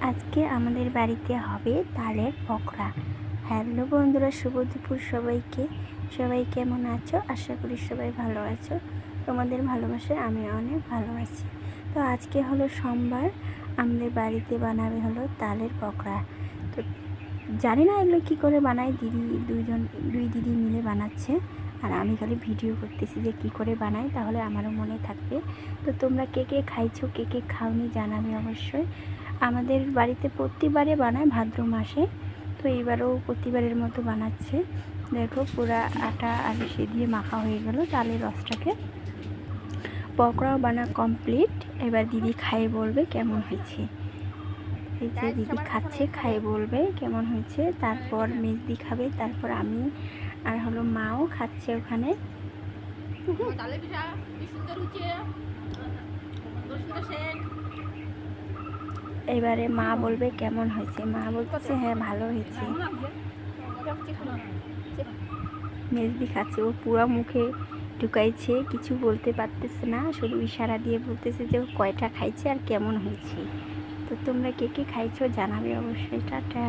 আজকে আমাদের বাড়িতে হবে তালের পকোড়া। হ্যালো বন্ধুরা, শুভ দুপুর সবাইকে। সবাই কেমন আছো? আশা করি সবাই ভালো আছো। তোমাদের ভালোবাসায় আমি অনেক ভালো আছি। তো আজকে হলো সোমবার, আমাদের বাড়িতে বানাবে হলো তালের পকোড়া। তো জানি না এগুলো কী করে বানায়, দুই দিদি মিলে বানাচ্ছে, আর আমি খালি ভিডিও করতেছি যে কী করে বানাই, তাহলে আমারও মনে থাকবে। তো তোমরা কে কে খাইছো, কে কে খাওনি জানাবে অবশ্যই। আমাদের বাড়িতে প্রতিবারে বানায় ভাদ্র মাসে, তো এইবারও প্রতিবারের মতো বানাচ্ছে। দেখো পুরা আটা আলু দিয়ে মাখা হয়ে গেল তালের রসটাকে। পকোড়াও বানা কমপ্লিট। এবার দিদি খাইয়ে বলবে কেমন হয়েছে। এই যে দিদি খাচ্ছে, খাইয়ে বলবে কেমন হয়েছে। তারপর মেজদি খাবে, তারপর আমি, আর হলো মাও খাচ্ছে ওখানে। এবারে মা বলবে কেমন হয়েছে। মা বলতেছে হ্যাঁ ভালো হয়েছে। মেজদি খাচ্ছে, ও পুরো মুখে ঢুকাইছে, কিছু বলতে পারতেছে না, শুধু ইশারা দিয়ে বলতেছে যে ও কয়টা খাইছে আর কেমন হয়েছে। তো তোমরা কে কে খাইছো জানাবে অবশ্যই। টাটা।